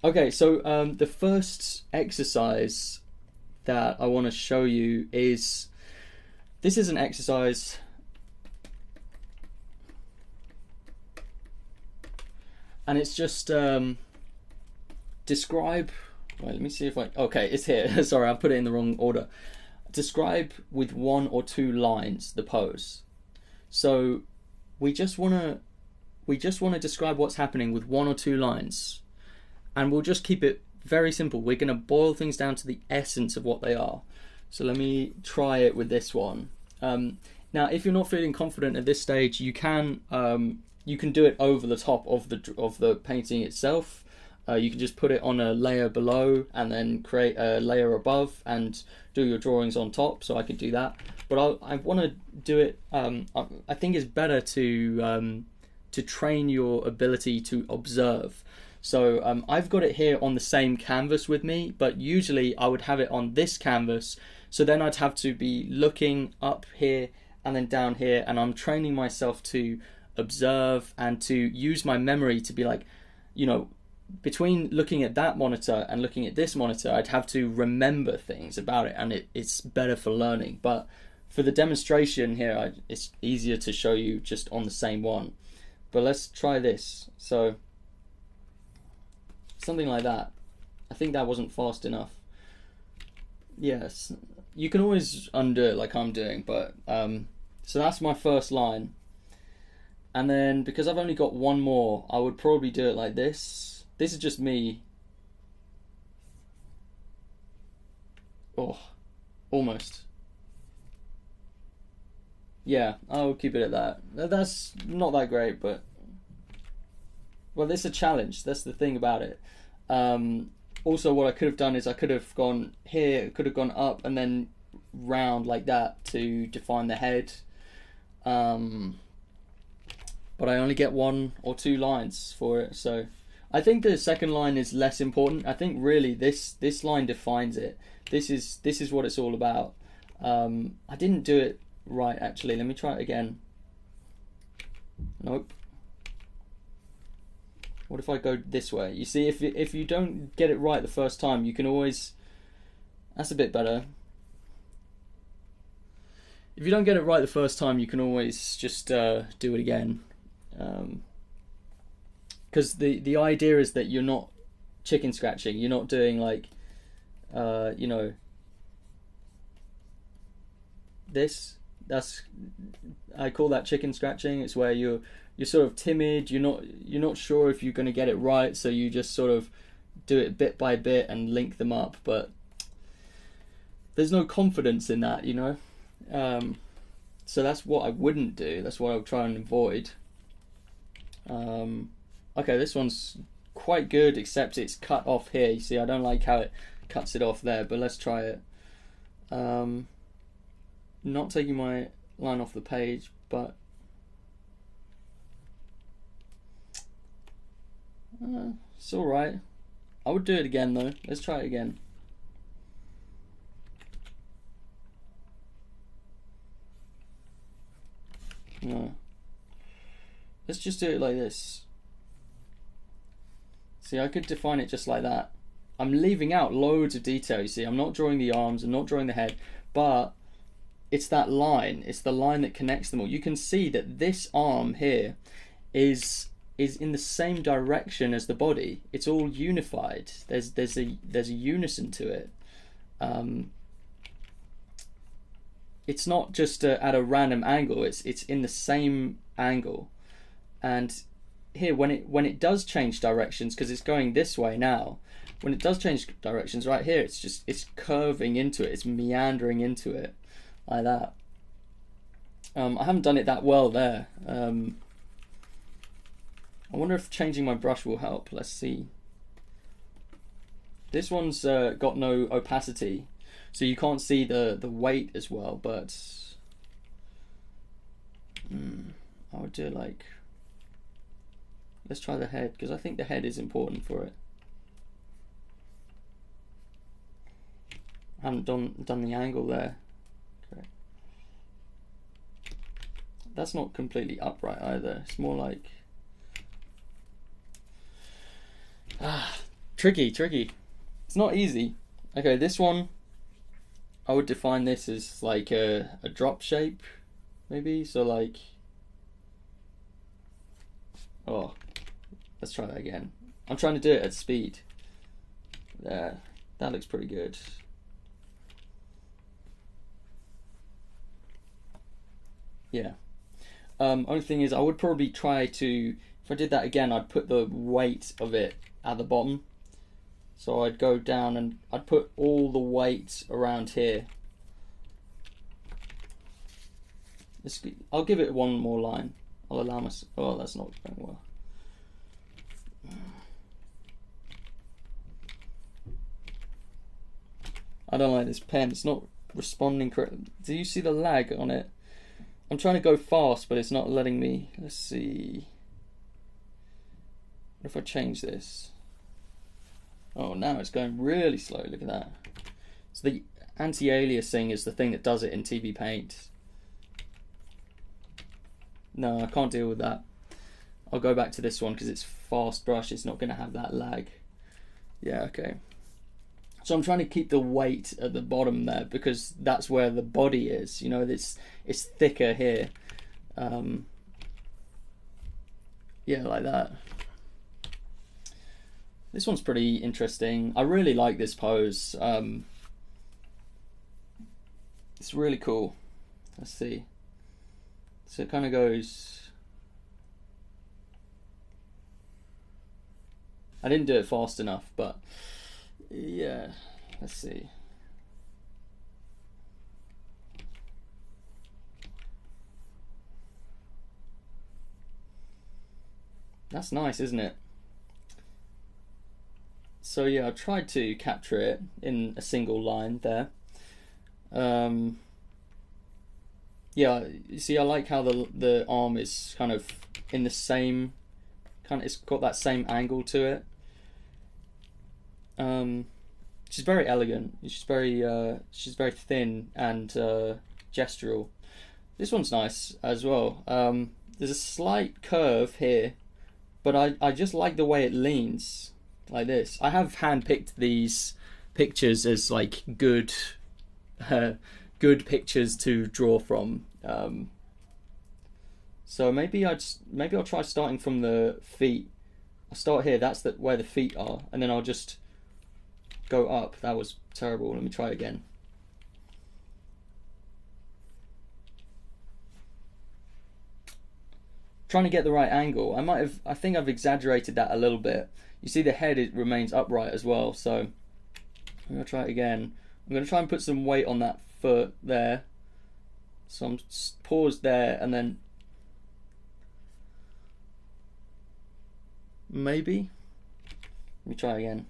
Okay, so the first exercise that I want to show you is this is an exercise. And it's just describe. Wait, let me see if I. Okay, it's here. Sorry, I put it in the wrong order. Describe with 1 or 2 lines the pose. So we just wanna describe what's happening with 1 or 2 lines, and we'll just keep it very simple. We're gonna boil things down to the essence of what they are. So let me try it with this one. Now, if you're not feeling confident at this stage, you can do it over the top of the painting itself. You can just put it on a layer below and then create a layer above and do your drawings on top. So I could do that, but I want to do it. I think it's better to train your ability to observe. So I've got it here on the same canvas with me, but usually I would have it on this canvas. So then I'd have to be looking up here and then down here, and I'm training myself to observe and to use my memory to be like, between looking at that monitor and looking at this monitor, I'd have to remember things about it, and it's better for learning. But for the demonstration here, it's easier to show you just on the same one. But let's try this. So something like that. I think that wasn't fast enough. Yes, you can always undo it like I'm doing, but so that's my first line. And then because I've only got one more, I would probably do it like this. This is just me. Oh, almost. Yeah, I'll keep it at that. That's not that great, but well, it's a challenge. That's the thing about it. Also, what I could have done is I could have gone here, could have gone up and then round like that to define the head. But I only get 1 or 2 lines for it, so I think the second line is less important. I think really this line defines it. This is what it's all about. I didn't do it right actually. Let me try it again. Nope. What if I go this way? You see, if you don't get it right the first time, you can always. That's a bit better. If you don't get it right the first time, you can always just do it again. Because the idea is that you're not chicken scratching. You're not doing like, this. I call that chicken scratching. It's where you're sort of timid. You're not sure if you're going to get it right, so you just sort of do it bit by bit and link them up. But there's no confidence in that, So that's what I wouldn't do. That's what I would try and avoid. Okay, this one's quite good, except it's cut off here. You see, I don't like how it cuts it off there, but let's try it. Not taking my line off the page, but it's alright. I would do it again though. Let's try it again. No. Let's just do it like this. See, I could define it just like that. I'm leaving out loads of detail, you see. I'm not drawing the arms, I'm not drawing the head, but it's that line. It's the line that connects them all. You can see that this arm here is in the same direction as the body. It's all unified. There's a unison to it. It's not just at a random angle. It's in the same angle. And here, when it does change directions, because it's going this way now, when it does change directions, right here, it's curving into it. It's meandering into it like that. I haven't done it that well there. I wonder if changing my brush will help. Let's see. This one's got no opacity, so you can't see the weight as well, but I would do it like, let's try the head, because I think the head is important for it. I haven't done the angle there. Okay. That's not completely upright either. It's more like, Tricky. It's not easy. Okay, this one, I would define this as like a drop shape, maybe. So like, oh, let's try that again. I'm trying to do it at speed. There, that looks pretty good. Yeah. Only thing is, I would probably try to, if I did that again, I'd put the weight of it at the bottom. So I'd go down and I'd put all the weight around here. I'll give it one more line. I'll allow myself. Oh, that's not going well. I don't like this pen. It's not responding correctly. Do you see the lag on it? I'm trying to go fast, but it's not letting me. Let's see. What if I change this? Oh, now it's going really slow. Look at that. So the anti-aliasing is the thing that does it in TV Paint. No, I can't deal with that. I'll go back to this one because it's fast brush. It's not going to have that lag. Yeah, okay. So I'm trying to keep the weight at the bottom there because that's where the body is. You know, it's thicker here. Yeah, like that. This one's pretty interesting. I really like this pose. It's really cool. Let's see. So it kind of goes. I didn't do it fast enough, but yeah, let's see. That's nice, isn't it? So yeah, I've tried to capture it in a single line there. Yeah, you see, I like how the arm is kind of in the same kind of. It's got that same angle to it. She's very elegant. She's very thin and gestural. This one's nice as well. There's a slight curve here, but I just like the way it leans like this. I have handpicked these pictures as like good pictures to draw from. So maybe I'll try starting from the feet. I'll start here. That's where the feet are, and then I'll just go up. That was terrible. Let me try again. Trying to get the right angle. I think I've exaggerated that a little bit. You see the head, it remains upright as well. So I'm going to try it again. I'm going to try and put some weight on that foot there. So I'm paused there and then maybe. Let me try again.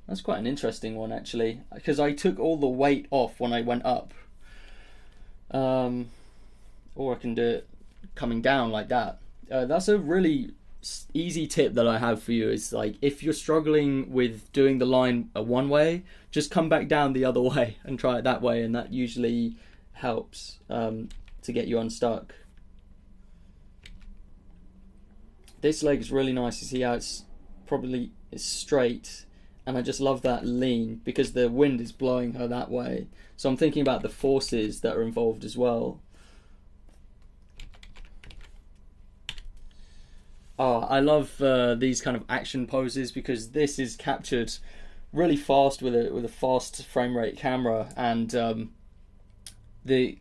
That's quite an interesting one actually, because I took all the weight off when I went up. Or I can do it coming down like that. That's a really easy tip that I have for you. Is like, if you're struggling with doing the line one way, just come back down the other way and try it that way, and that usually helps to get you unstuck. This leg is really nice. You see how it's straight, and I just love that lean because the wind is blowing her that way. So I'm thinking about the forces that are involved as well. Oh, I love these kind of action poses because this is captured really fast with a fast frame rate camera, and the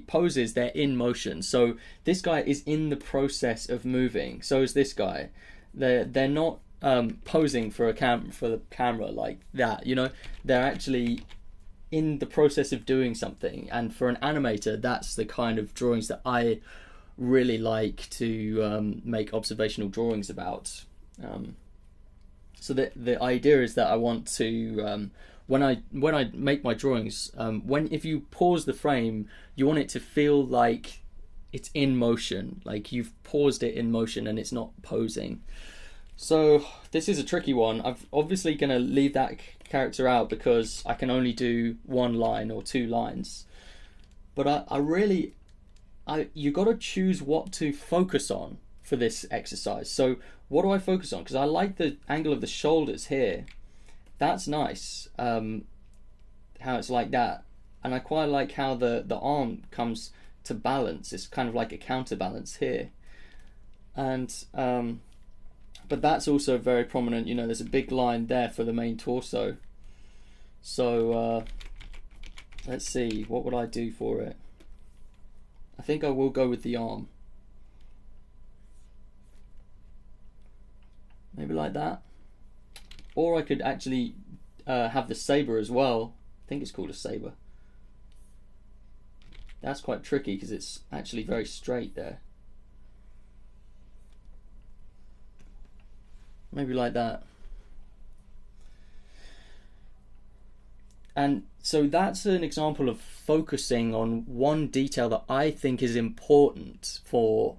poses, they're in motion. So this guy is in the process of moving. So is this guy. They're not posing for the camera like that. You know, they're actually in the process of doing something. And for an animator, that's the kind of drawings that I really like to make observational drawings about. So the idea is that I want to when I make my drawings, if you pause the frame, you want it to feel like it's in motion, like you've paused it in motion and it's not posing. So this is a tricky one. I'm obviously going to leave that character out because I can only do one line or two lines. But I really you got to choose what to focus on for this exercise. So what do I focus on? Because I like the angle of the shoulders here. That's nice, how it's like that. And I quite like how the arm comes to balance. It's kind of like a counterbalance here. And but that's also very prominent. You know, there's a big line there for the main torso. So let's see, what would I do for it? I think I will go with the arm. Maybe like that. Or I could actually have the saber as well. I think it's called a saber. That's quite tricky because it's actually very straight there. Maybe like that. And so that's an example of focusing on one detail that I think is important for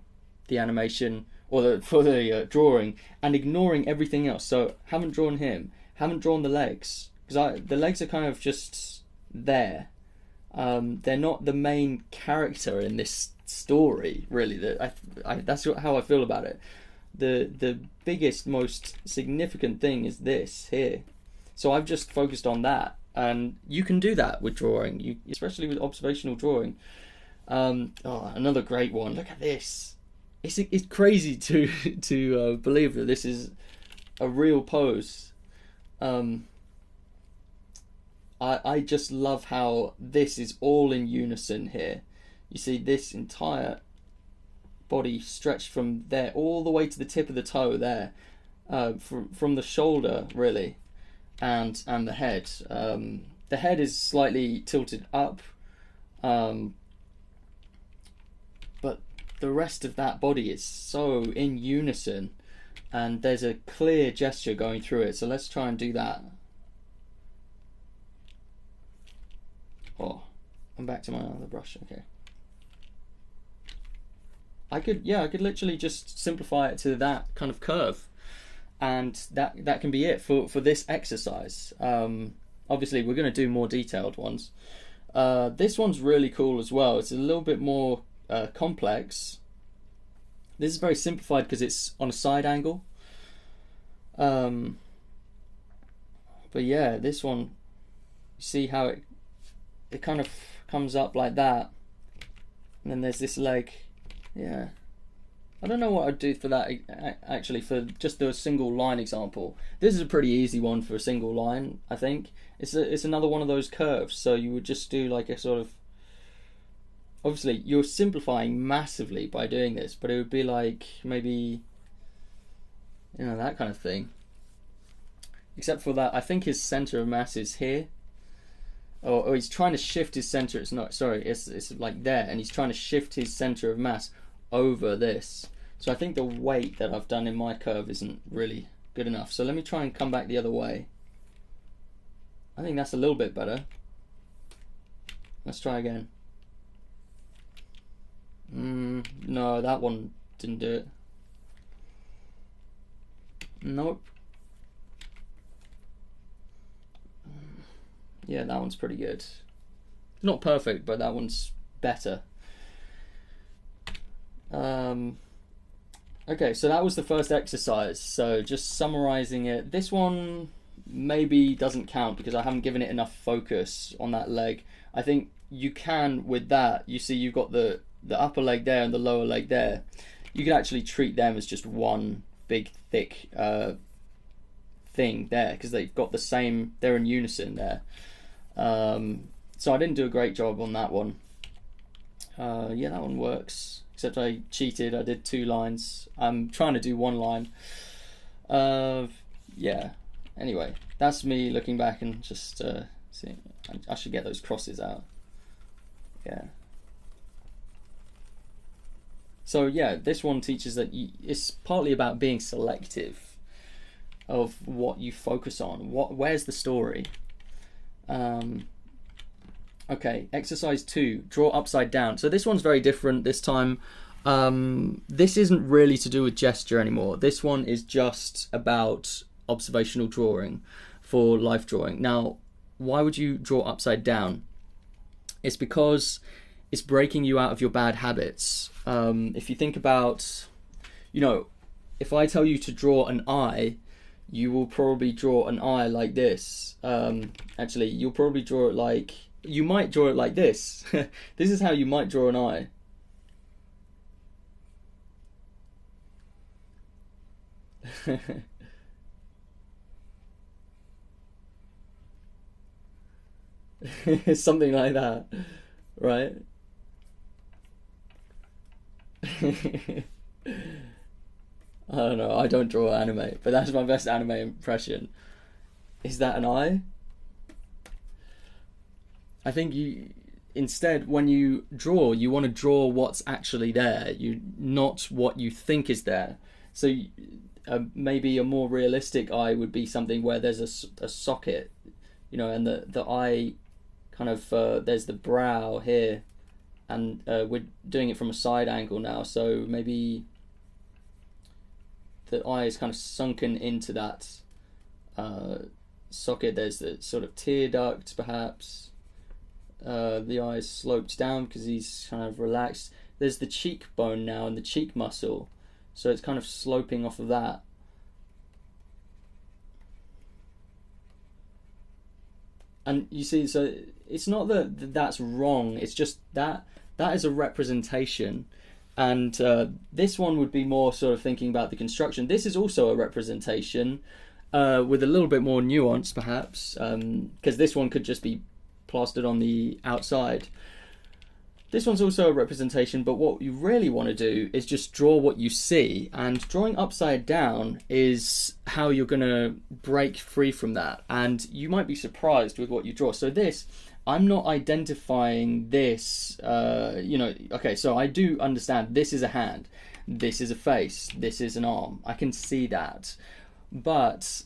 the animation or for the drawing, and ignoring everything else. So haven't drawn him, haven't drawn the legs, because the legs are kind of just there. They're not the main character in this story, really. That's how I feel about it. The biggest, most significant thing is this here. So I've just focused on that. And you can do that with drawing, especially with observational drawing. Another great one. Look at this. It's crazy to believe that this is a real pose. I just love how this is all in unison here. You see this entire body stretched from there all the way to the tip of the toe there, from the shoulder really. And the head. The head is slightly tilted up, but the rest of that body is so in unison, and there's a clear gesture going through it. So let's try and do that. Oh, I'm back to my other brush. Okay. I could literally just simplify it to that kind of curve. And that can be it for this exercise. Obviously, we're going to do more detailed ones. This one's really cool as well. It's a little bit more complex. This is very simplified because it's on a side angle. But yeah, this one, you see how it kind of comes up like that. And then there's this leg. Yeah. I don't know what I'd do for that actually, for just the single line example. This is a pretty easy one for a single line, I think. It's another one of those curves, so you would just do like a sort of... Obviously, you're simplifying massively by doing this, but it would be like maybe, you know, that kind of thing. Except for that, I think his center of mass is here. Or he's trying to shift his center, it's not, sorry, it's like there, and he's trying to shift his center of mass over this. So I think the weight that I've done in my curve isn't really good enough. So let me try and come back the other way. I think that's a little bit better. Let's try again. No, that one didn't do it. Nope. Yeah, that one's pretty good. Not perfect, but that one's better. Okay, so that was the first exercise. So just summarizing it, this one maybe doesn't count because I haven't given it enough focus on that leg. I think you can with that. You see you've got the upper leg there and the lower leg there. You can actually treat them as just one big thick thing there because they've got the same, they're in unison there. So I didn't do a great job on that one. Yeah, that one works. Except I cheated, I did 2 lines. I'm trying to do 1 line. Yeah, anyway, that's me looking back and just see. I should get those crosses out. Yeah. So yeah, this one teaches that it's partly about being selective of what you focus on. Where's the story? Okay, exercise 2, draw upside down. So this one's very different this time. This isn't really to do with gesture anymore. This one is just about observational drawing for life drawing. Now, why would you draw upside down? It's because it's breaking you out of your bad habits. If you think about, you know, if I tell you to draw an eye, you will probably draw an eye like this. Actually, you'll probably draw it like, you might draw it like this. This is how you might draw an eye. Something like that, right? I don't know, I don't draw anime, but that's my best anime impression. Is that an eye? I think you instead, when you draw, you want to draw what's actually there, you not what you think is there. So maybe a more realistic eye would be something where there's a socket, you know, and the eye kind of there's the brow here, and we're doing it from a side angle now, so maybe the eye is kind of sunken into that socket. There's the sort of tear duct, perhaps. The eye is sloped down because he's kind of relaxed. There's the cheekbone now and the cheek muscle, so it's kind of sloping off of that. And you see, so it's not that that's wrong, it's just that is a representation. And this one would be more sort of thinking about the construction. This is also a representation with a little bit more nuance, perhaps, because this one could just be plastered on the outside. This one's also a representation, but what you really want to do is just draw what you see, and drawing upside down is how you're going to break free from that, and you might be surprised with what you draw. So this, I'm not identifying this, you know, okay, so I do understand this is a hand, this is a face, this is an arm, I can see that, but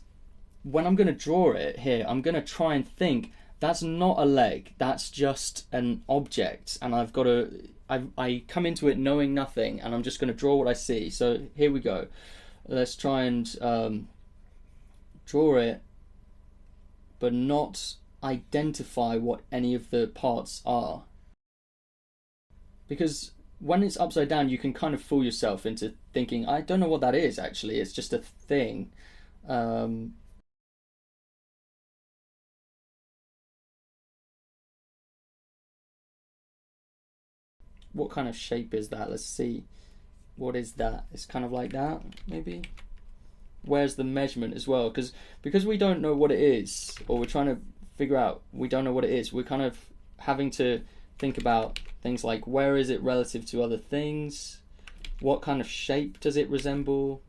when I'm going to draw it here, I'm going to try and think, that's not a leg, that's just an object, and I've got to, I come into it knowing nothing, and I'm just going to draw what I see. So here we go. Let's try and draw it, but not identify what any of the parts are. Because when it's upside down, you can kind of fool yourself into thinking, I don't know what that is actually, it's just a thing. What kind of shape is that? Let's see. What is that? It's kind of like that, maybe? Where's the measurement as well? Because we don't know what it is, or we're trying to figure out, we don't know what it is, we're kind of having to think about things like, where is it relative to other things? What kind of shape does it resemble?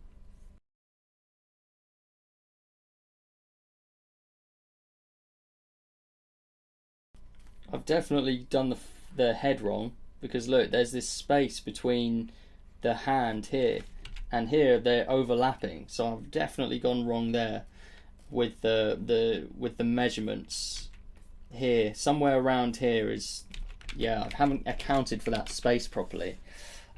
I've definitely done the head wrong, because look, there's this space between the hand here and here, they're overlapping, so I've definitely gone wrong there with the measurements here. Somewhere around here is, yeah, I haven't accounted for that space properly.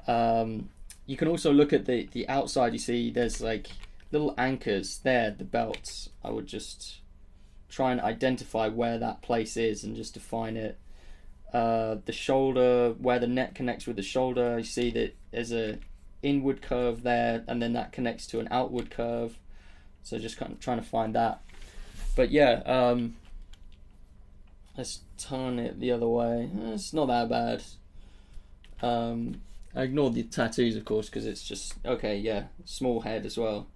You can also look at the outside. You see there's like little anchors there, the belts. I would just try and identify where that place is and just define it. The shoulder, where the neck connects with the shoulder, you see that there's a inward curve there, and then that connects to an outward curve, so just kind of trying to find that. But yeah, let's turn it the other way. It's not that bad. I ignored the tattoos, of course, because it's just, okay, yeah, small head as well.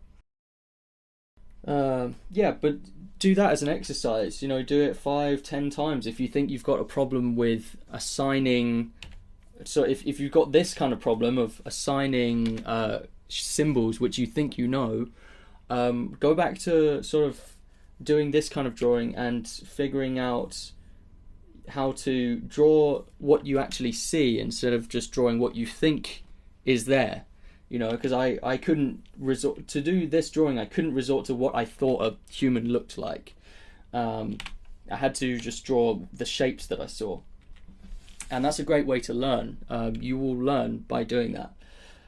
Yeah, but do that as an exercise, you know, do it 5-10 times if you think you've got a problem with assigning. So if you've got this kind of problem of assigning symbols which you think you know, go back to sort of doing this kind of drawing and figuring out how to draw what you actually see instead of just drawing what you think is there. You know, because I couldn't resort to do this drawing, I couldn't resort to what I thought a human looked like. I had to just draw the shapes that I saw. And that's a great way to learn. You will learn by doing that.